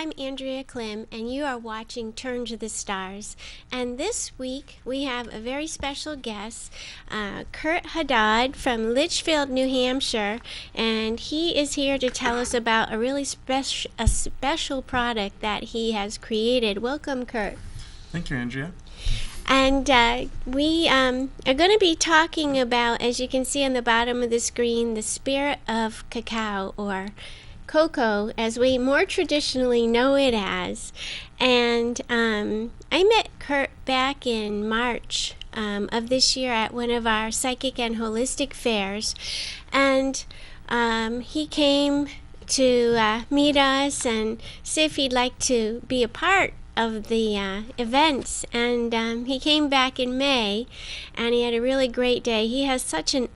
I'm Andrea Klim, and you are watching Turn to the Stars. And this week we have a very special guest, Kurt Haddad from Litchfield, New Hampshire, and he is here to tell us about a really special product that he has created. Welcome, Kurt. Thank you, Andrea. And we are going to be talking about, as you can see on the bottom of the screen, the spirit of cacao, or cocoa, as we more traditionally know it as. And I met Kurt back in March of this year at one of our psychic and holistic fairs. And he came to meet us and see if he'd like to be a part of the events, and he came back in May, and he had a really great day. He has such an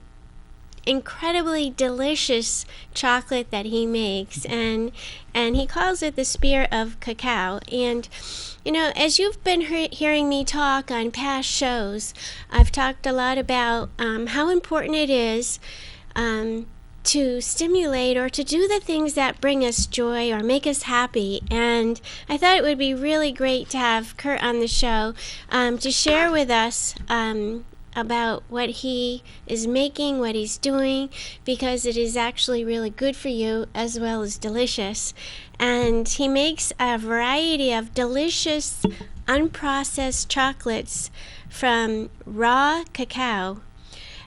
incredibly delicious chocolate that he makes, and he calls it the spirit of cacao. And you know, as you've been hearing me talk on past shows, I've talked a lot about how important it is to stimulate or to do the things that bring us joy or make us happy. And I thought it would be really great to have Kurt on the show to share with us about what he is making, what he's doing, because it is actually really good for you as well as delicious. And he makes a variety of delicious unprocessed chocolates from raw cacao.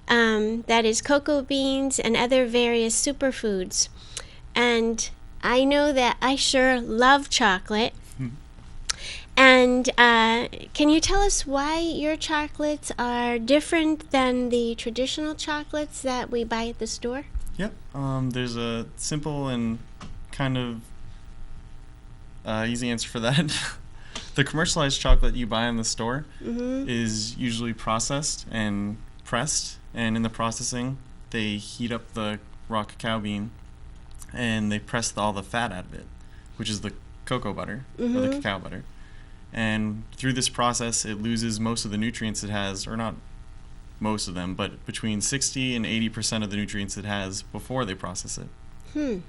That is cocoa beans and other various superfoods. And I know that I sure love chocolate. And can you tell us why your chocolates are different than the traditional chocolates that we buy at the store? Yep. There's a simple and kind of easy answer for that. The commercialized chocolate you buy in the store is usually processed and pressed. And in the processing, they heat up the raw cacao bean and they press all the fat out of it, which is the cocoa butter, or the cacao butter. And through this process, it loses most of the nutrients it has, or not most of them, but between 60 and 80% of the nutrients it has before they process it.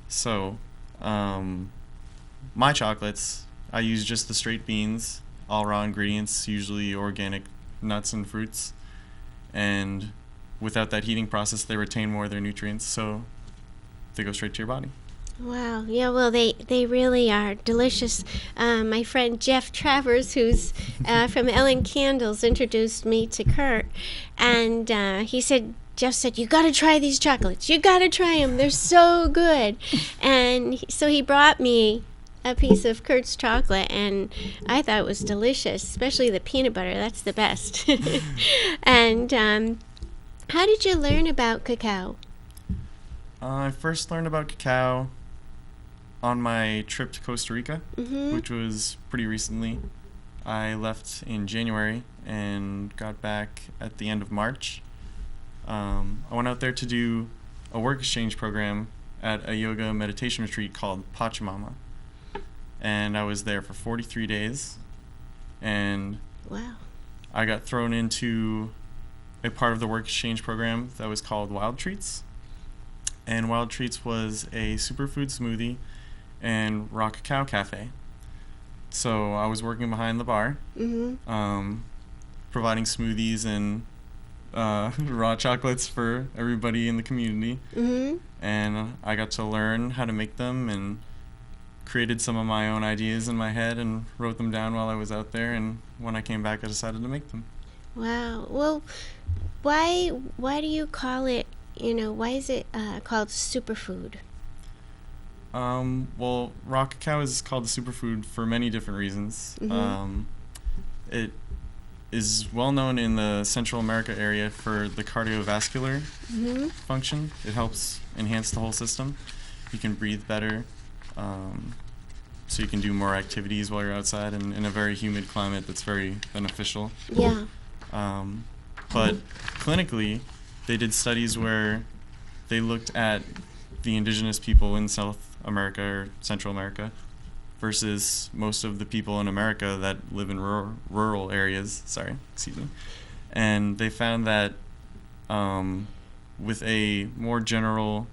So, my chocolates, I use just the straight beans, all raw ingredients, usually organic nuts and fruits. And without that heating process, they retain more of their nutrients, so they go straight to your body. Wow. Yeah, well, they really are delicious. My friend Jeff Travers, who's from Ellen Candles, introduced me to Kurt, and Jeff said, you got to try these chocolates. You got to try them. They're so good. And so he brought me a piece of Kurt's chocolate, and I thought it was delicious, especially the peanut butter. That's the best. And how did you learn about cacao? I first learned about cacao on my trip to Costa Rica, which was pretty recently. I left in January and got back at the end of March. I went out there to do a work exchange program at a yoga meditation retreat called Pachamama. And I was there for 43 days, and wow, I got thrown into a part of the work exchange program that was called Wild Treats. And Wild Treats was a superfood smoothie and raw cacao cafe. So I was working behind the bar, providing smoothies and raw chocolates for everybody in the community. And I got to learn how to make them and created some of my own ideas in my head and wrote them down while I was out there, and when I came back I decided to make them. Wow. Well, why do you call it, why is it called superfood? Well, raw cacao is called a superfood for many different reasons. It is well known in the Central America area for the cardiovascular function. It helps enhance the whole system. You can breathe better. So you can do more activities while you're outside, and in a very humid climate that's very beneficial. Yeah. But clinically, they did studies where they looked at the indigenous people in South America or Central America versus most of the people in America that live in rural areas. And they found that with a more general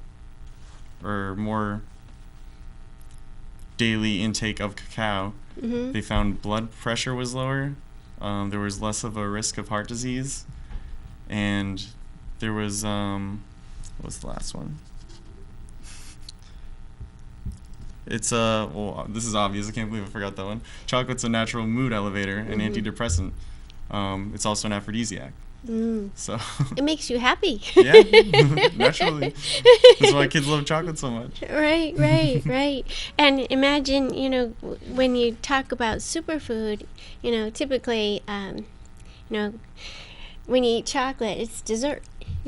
or more daily intake of cacao, Mm-hmm. they found blood pressure was lower. There was less of a risk of heart disease, and there was what's the last one? It's well, this is obvious. I can't believe I forgot that one. Chocolate's a natural mood elevator and antidepressant. It's also an aphrodisiac. So It makes you happy. yeah, naturally. That's why kids love chocolate so much. Right, right, right. And imagine, when you talk about superfood, typically, when you eat chocolate, it's dessert.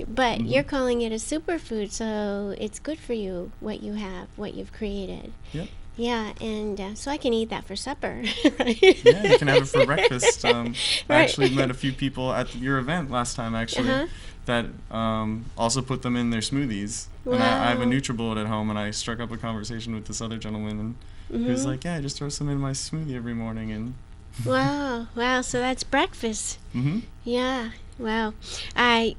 But you're calling it a superfood, so it's good for you, what you have, what you've created. Yep. Yeah, and so I can eat that for supper. Right? Yeah, you can have it for breakfast. I Right. actually met a few people at your event last time, actually, that also put them in their smoothies. And I have a Wow. NutriBullet at home, and I struck up a conversation with this other gentleman, and he was like, yeah, I just throw some in my smoothie every morning. And Wow, so that's breakfast. mm-hmm. Yeah, wow. I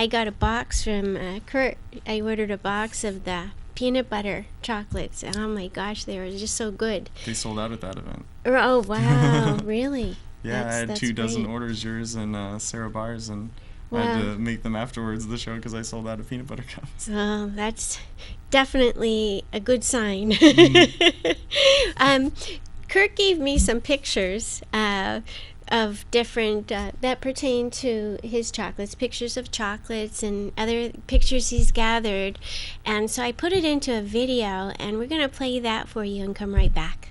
got a box from Kurt. I ordered a box of the peanut butter chocolates, and oh my gosh, they were just so good. They sold out at that event. Oh wow, really? Yeah, I had That's 2 dozen great. orders, yours and Sarah Barr's, and I Wow. had to make them afterwards of the show because I sold out of peanut butter cups. Oh, that's definitely a good sign. Kurt gave me some pictures of different that pertain to his chocolates, pictures of chocolates and other pictures he's gathered, and so I put it into a video, and we're going to play that for you and come right back.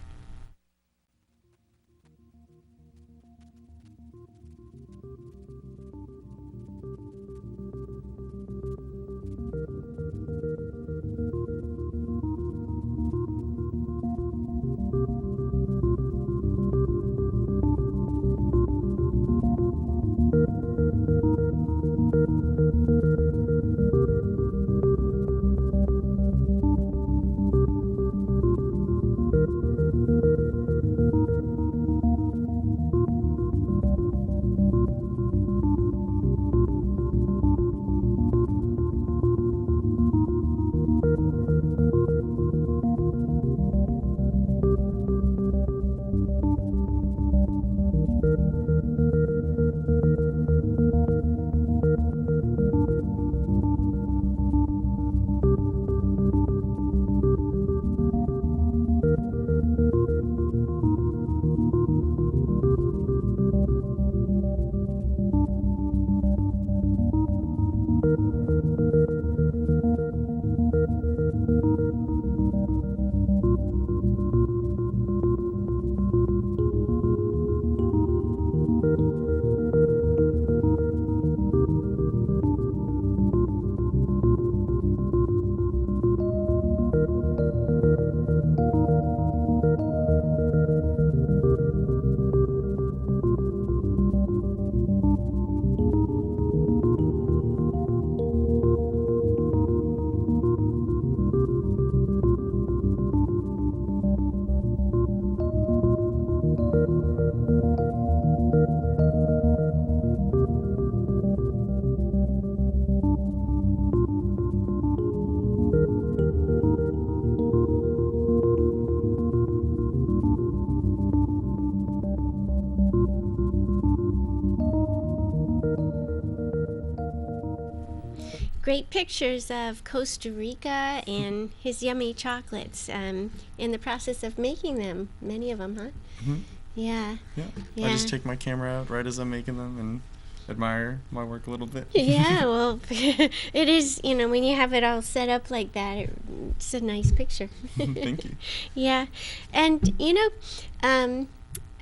Great pictures of Costa Rica and his yummy chocolates in the process of making them, many of them, huh? Mm-hmm. Yeah. Yeah. Yeah. I just take my camera out right as I'm making them and admire my work a little bit. Yeah, well, it is, when you have it all set up like that, it's a nice picture. Thank you. Yeah, and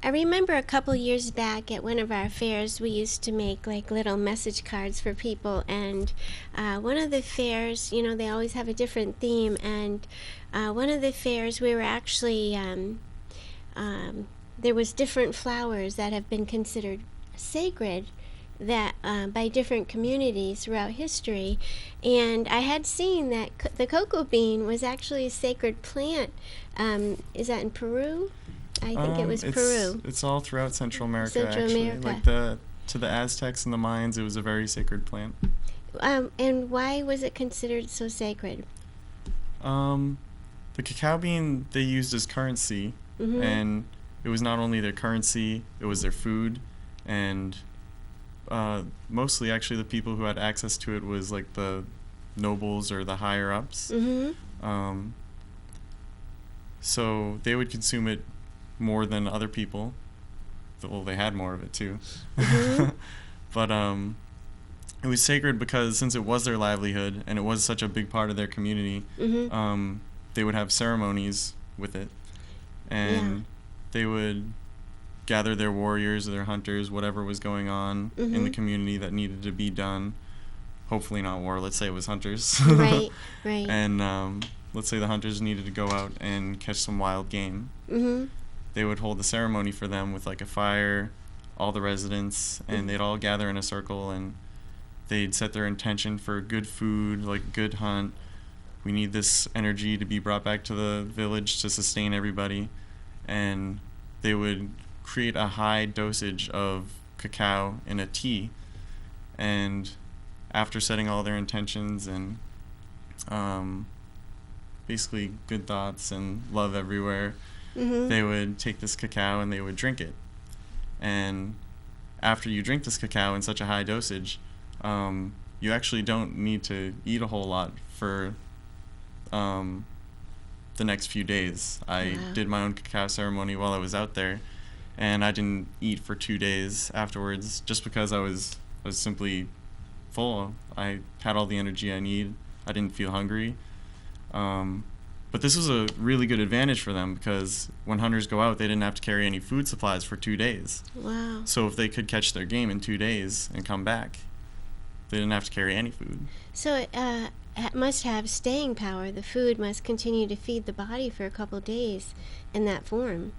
I remember a couple years back at one of our fairs, we used to make like little message cards for people, and one of the fairs, they always have a different theme, and one of the fairs we were actually, there was different flowers that have been considered sacred that by different communities throughout history, and I had seen that the cocoa bean was actually a sacred plant. Is that in Peru? I think it was Peru. It's all throughout Central America, Central actually. America. Like to the Aztecs and the Mayans, it was a very sacred plant. And why was it considered so sacred? They The cacao bean they used as currency, and it was not only their currency, it was their food, and mostly actually the people who had access to it was like the nobles or the higher ups. So they would consume it more than other people. Well, they had more of it too. But it was sacred because since it was their livelihood and it was such a big part of their community, they would have ceremonies with it, and they would gather their warriors or their hunters, whatever was going on in the community that needed to be done. Hopefully not war. Let's say it was hunters. Right. And let's say the hunters needed to go out and catch some wild game. They would hold a ceremony for them with like a fire, all the residents, and they'd all gather in a circle, and they'd set their intention for good food, like good hunt. We need this energy to be brought back to the village to sustain everybody. And they would create a high dosage of cacao in a tea. And after setting all their intentions and basically good thoughts and love everywhere, they would take this cacao and they would drink it. And after you drink this cacao in such a high dosage, you actually don't need to eat a whole lot for the next few days. I did my own cacao ceremony while I was out there, and I didn't eat for 2 days afterwards just because I was simply full. I had all the energy I need. I didn't feel hungry. But this was a really good advantage for them because when hunters go out, they didn't have to carry any food supplies for 2 days. Wow. So if they could catch their game in 2 days and come back, they didn't have to carry any food. So it must have staying power. The food must continue to feed the body for a couple days in that form.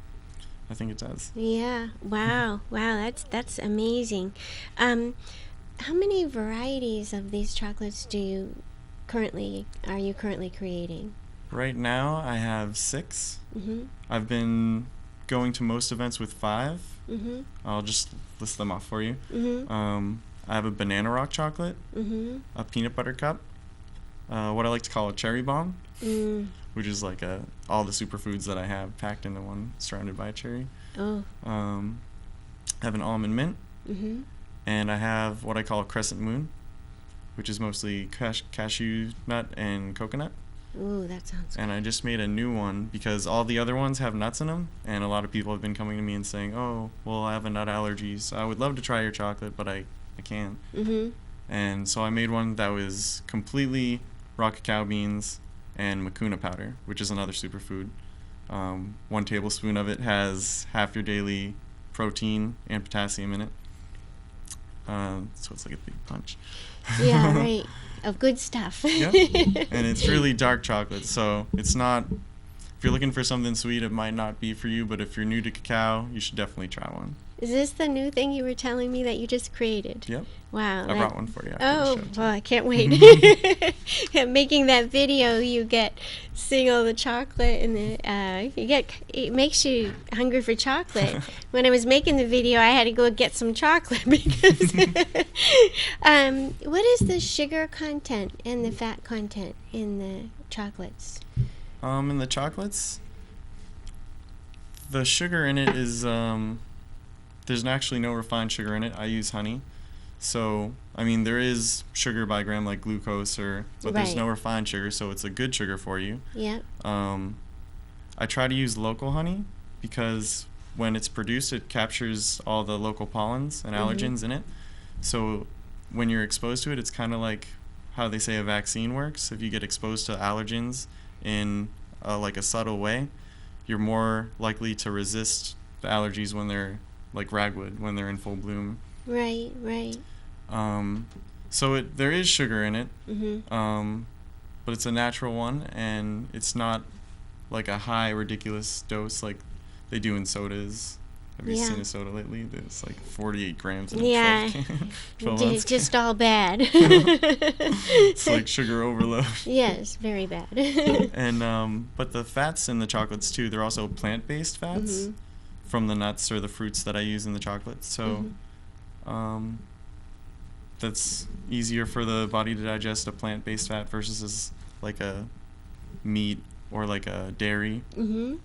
I think it does. Yeah. Wow. Wow. That's amazing. How many varieties of these chocolates are you currently creating? Right now, I have 6. I've been going to most events with 5. I'll just list them off for you. I have a banana rock chocolate, a peanut butter cup, what I like to call a cherry bomb, which is like all the superfoods that I have packed into one, surrounded by a cherry. I have an almond mint, and I have what I call a crescent moon, which is mostly cashew nut and coconut. Ooh, that sounds good. And I just made a new one because all the other ones have nuts in them, and a lot of people have been coming to me and saying, oh, well, I have a nut allergy, so I would love to try your chocolate, but I can't. And so I made one that was completely raw cacao beans and mucuna powder, which is another superfood. 1 tablespoon of it has half your daily protein and potassium in it. So it's like a big punch. Yeah, right. Of good stuff. Yep. And it's really dark chocolate, so it's not, if you're looking for something sweet, it might not be for you, but if you're new to cacao, you should definitely try one. Is this the new thing you were telling me that you just created? Yep. Wow. I brought one for you after Oh, the show. well, I can't wait. Making that video, you get seeing all the chocolate, and it makes you hungry for chocolate. When I was making the video, I had to go get some chocolate because. What is the sugar content and the fat content in the chocolates? In the chocolates, the sugar in it is there's actually no refined sugar in it. I use honey. So, I mean, there is sugar by gram like glucose, but there's no refined sugar, so it's a good sugar for you. Yep. I try to use local honey because when it's produced, it captures all the local pollens and allergens in it. So when you're exposed to it, it's kind of like how they say a vaccine works. If you get exposed to allergens in like a subtle way, you're more likely to resist the allergies when they're like ragwood, when they're in full bloom. Right. So there is sugar in it, but it's a natural one, and it's not like a high ridiculous dose like they do in sodas. Have you seen a soda lately? It's like 48 grams in a 12 ounce just all bad. It's like sugar overload. Yes, very bad. And but the fats in the chocolates too, they're also plant-based fats from the nuts or the fruits that I use in the chocolates. So that's easier for the body to digest a plant-based fat versus like a meat or like a dairy. Well,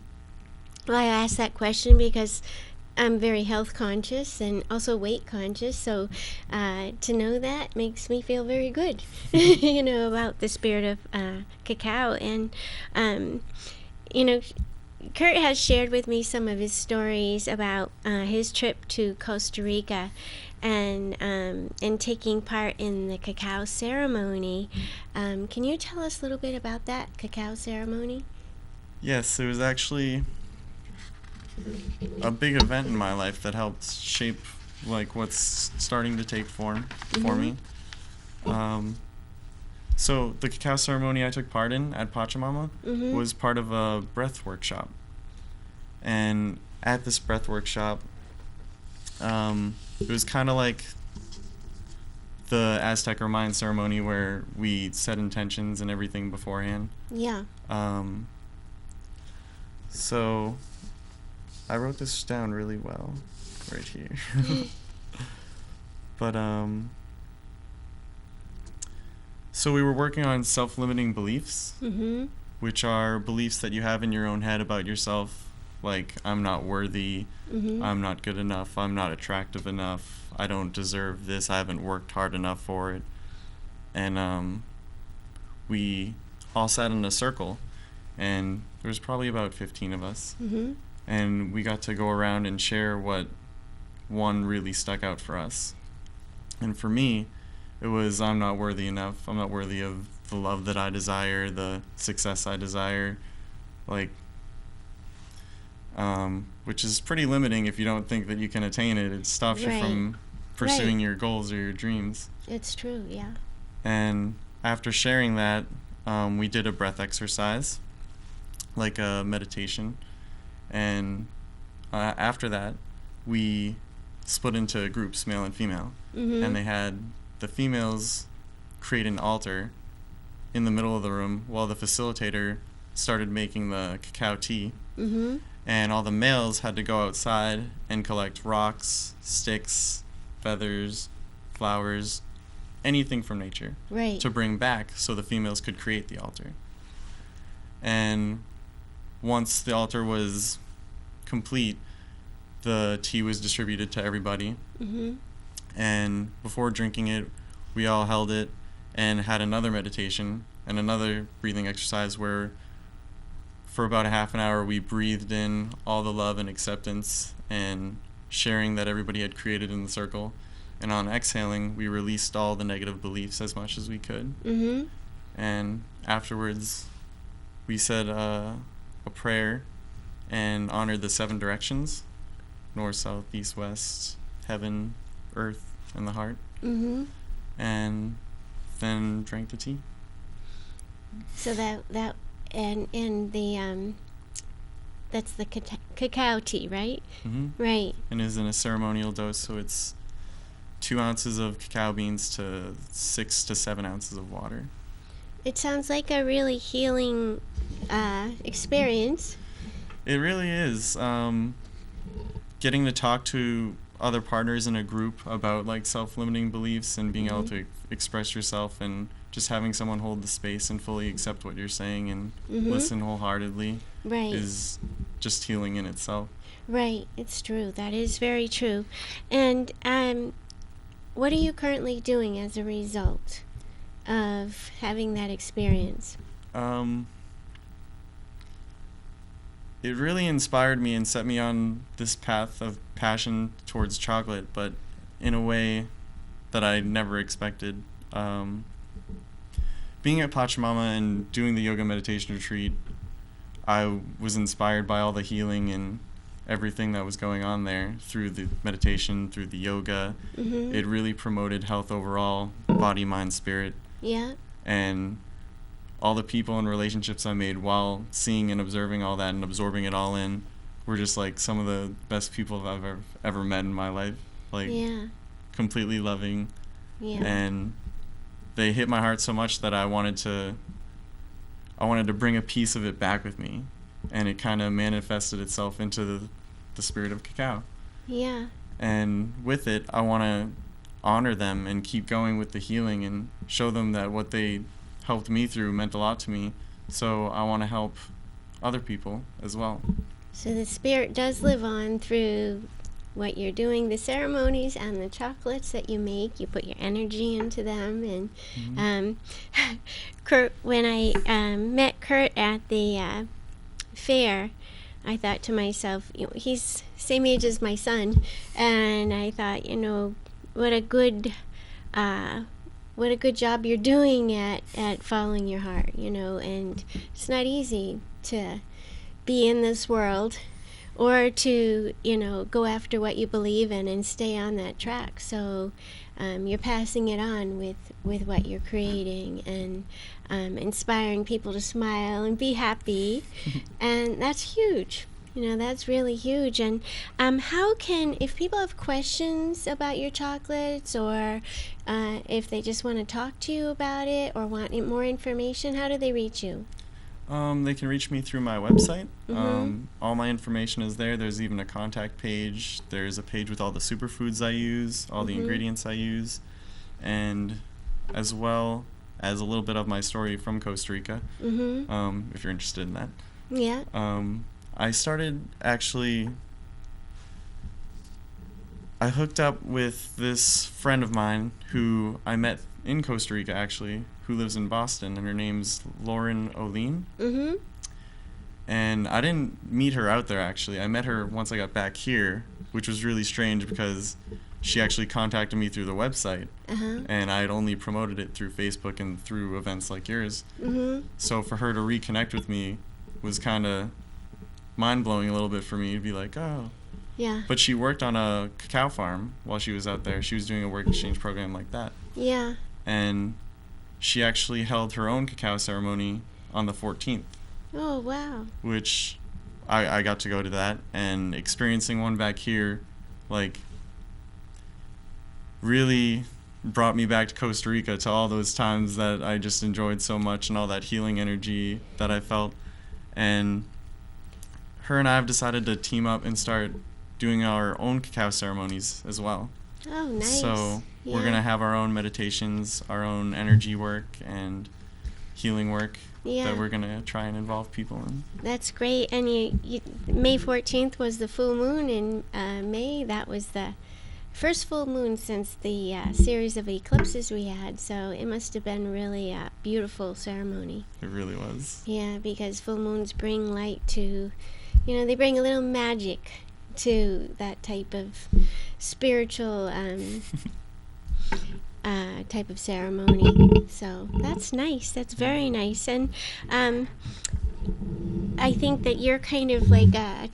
I asked that question because I'm very health conscious and also weight conscious, so to know that makes me feel very good, about the spirit of cacao. And, you know, Kurt has shared with me some of his stories about his trip to Costa Rica and taking part in the Cacao Ceremony. Can you tell us a little bit about that Cacao Ceremony? Yes, it was actually a big event in my life that helped shape like what's starting to take form for me. So the Cacao Ceremony I took part in at Pachamama was part of a breath workshop. And at this breath workshop, it was kind of like the Aztec or Mayan ceremony where we set intentions and everything beforehand. Yeah. So I wrote this down really well right here. But so we were working on self-limiting beliefs, which are beliefs that you have in your own head about yourself, like I'm not worthy, I'm not good enough, I'm not attractive enough, I don't deserve this, I haven't worked hard enough for it. And we all sat in a circle, and there was probably about 15 of us. And we got to go around and share what one really stuck out for us. And for me, it was I'm not worthy enough. I'm not worthy of the love that I desire, the success I desire, which is pretty limiting if you don't think that you can attain it. It stops you from pursuing your goals or your dreams. It's true, yeah. And after sharing that, we did a breath exercise, like a meditation. And after that, we split into groups, male and female. And they had the females create an altar in the middle of the room while the facilitator started making the cacao tea. And all the males had to go outside and collect rocks, sticks, feathers, flowers, anything from nature to bring back so the females could create the altar. And once the altar was complete, the tea was distributed to everybody. And before drinking it, we all held it and had another meditation and another breathing exercise where for about a half an hour we breathed in all the love and acceptance and sharing that everybody had created in the circle. And on exhaling, we released all the negative beliefs as much as we could. And afterwards, we said a prayer and honored the 7 directions: north, south, east, west, heaven, earth, and the heart. And then drank the tea. So that and the that's the cacao tea, right? Right. And it is in a ceremonial dose, so it's 2 ounces of cacao beans to 6 to 7 ounces of water. It sounds like a really healing experience. It really is. Getting to talk to other partners in a group about like self-limiting beliefs and being able to express yourself and just having someone hold the space and fully accept what you're saying and listen wholeheartedly is just healing in itself. Right, it's true. That is very true. And what are you currently doing as a result of having that experience? It really inspired me and set me on this path of passion towards chocolate, but in a way that I never expected. Being at Pachamama and doing the yoga meditation retreat, I was inspired by all the healing and everything that was going on there through the meditation, through the yoga. It really promoted health overall, body, mind, spirit. Yeah. And all the people and relationships I made while seeing and observing all that and absorbing it all in were just like some of the best people I've ever met in my life. Like completely loving. And they hit my heart so much that I wanted to bring a piece of it back with me, and it kind of manifested itself into the spirit of cacao. Yeah. And with it, I want to honor them and keep going with the healing and show them that what they helped me through meant a lot to me, So I want to help other people as well. So the spirit does live on through what you're doing, the ceremonies and the chocolates that you make. You put your energy into them. And Kurt, when I met Kurt at the fair, I thought to myself, he's same age as my son, and I thought, what a good job you're doing at following your heart, and it's not easy to be in this world or to, go after what you believe in and stay on that track. So you're passing it on with what you're creating and inspiring people to smile and be happy. And that's huge. That's really huge. And if people have questions about your chocolates, or if they just want to talk to you about it or want more information, how do they reach you? They can reach me through my website. All my information is there. There's even a contact page. There's a page with all the superfoods I use, all the ingredients I use, and as well as a little bit of my story from Costa Rica, if you're interested in that. Yeah. I hooked up with this friend of mine who I met in Costa Rica, actually, who lives in Boston, and her name's Lauren O'Lean. And I didn't meet her out there, actually. I met her once I got back here, which was really strange because she actually contacted me through the website, and I had only promoted it through Facebook and through events like yours. So for her to reconnect with me was kind of mind-blowing a little bit for me, to be like, oh. Yeah. But she worked on a cacao farm while she was out there. She was doing a work exchange program like that. Yeah. And she actually held her own cacao ceremony on the 14th. Oh, wow. Which I got to go to that, and experiencing one back here, like, really brought me back to Costa Rica, to all those times that I just enjoyed so much and all that healing energy that I felt. And her and I have decided to team up and start doing our own cacao ceremonies as well. Oh, nice. So we're going to have our own meditations, our own energy work and healing work that we're going to try and involve people in. That's great. And May 14th was the full moon in May. That was the first full moon since the series of eclipses we had. So it must have been really a beautiful ceremony. It really was. Yeah, because full moons bring light to, they bring a little magic to that type of spiritual type of ceremony. So that's nice. That's very nice. And I think that you're kind of like a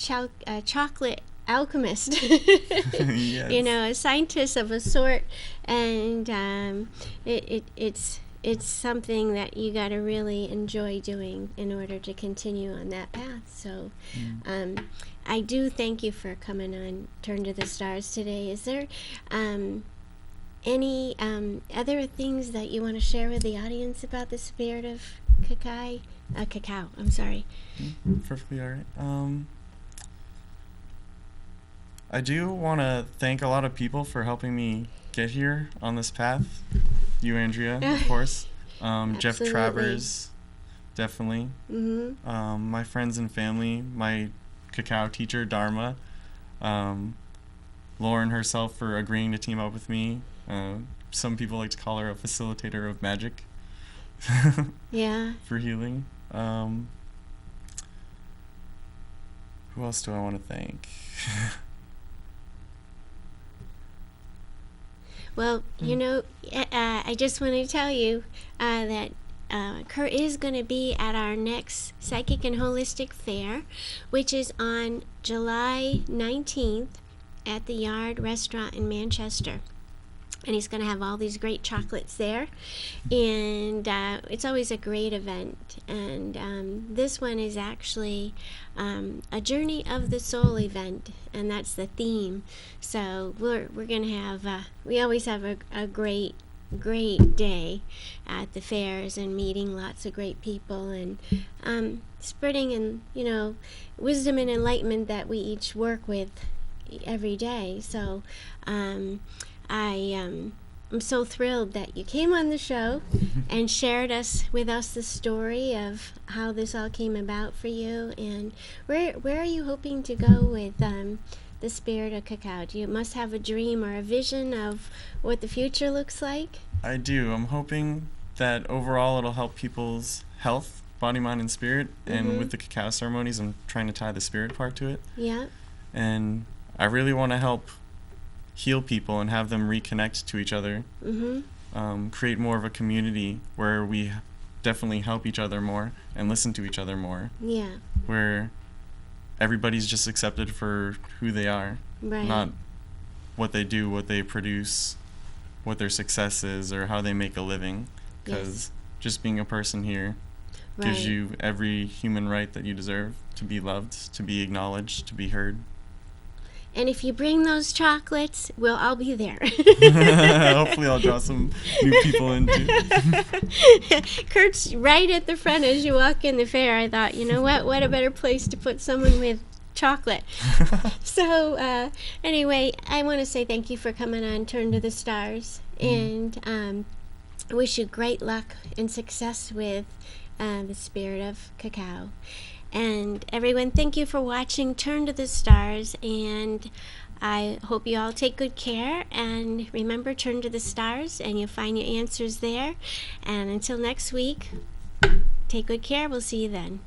chocolate alchemist. Yes. A scientist of a sort. And it's something that you got to really enjoy doing in order to continue on that path. So I do thank you for coming on Turn to the Stars today. Is there any other things that you want to share with the audience about the spirit of cacao? I'm sorry. Perfectly all right. I do want to thank a lot of people for helping me get here on this path. You, Andrea, of course. Jeff Travers, definitely. My friends and family, my cacao teacher, Dharma. Lauren herself for agreeing to team up with me. Some people like to call her a facilitator of magic. Yeah. For healing. Who else do I want to thank? Well, I just want to tell you that Kurt is going to be at our next Psychic and Holistic Fair, which is on July 19th at the Yard Restaurant in Manchester. And he's going to have all these great chocolates there. And it's always a great event. And this one is actually a Journey of the Soul event. And that's the theme. So we're going to have, we always have a great day at the fairs and meeting lots of great people and spreading and, wisdom and enlightenment that we each work with every day. So I'm so thrilled that you came on the show and shared with us the story of how this all came about for you. And where are you hoping to go with the Spirit of Cacao? You must have a dream or a vision of what the future looks like. I do. I'm hoping that overall it'll help people's health, body, mind, and spirit. And with the cacao ceremonies, I'm trying to tie the spirit part to it. Yeah. And I really want to help heal people and have them reconnect to each other. Create more of a community where we definitely help each other more and listen to each other more. Yeah. Where everybody's just accepted for who they are, Right. not what they do, what they produce, what their success is, or how they make a living. Because just being a person here gives you every human right that you deserve to be loved, to be acknowledged, to be heard. And if you bring those chocolates, we'll all be there. Hopefully I'll draw some new people in too. Kurt's right at the front as you walk in the fair. I thought, you know what a better place to put someone with chocolate. So anyway, I want to say thank you for coming on Turn to the Stars, and I wish you great luck and success with the Spirit of Cacao. And everyone, thank you for watching Turn to the Stars, and I hope you all take good care, and remember, turn to the stars and you'll find your answers there. And until next week, take good care. We'll see you then.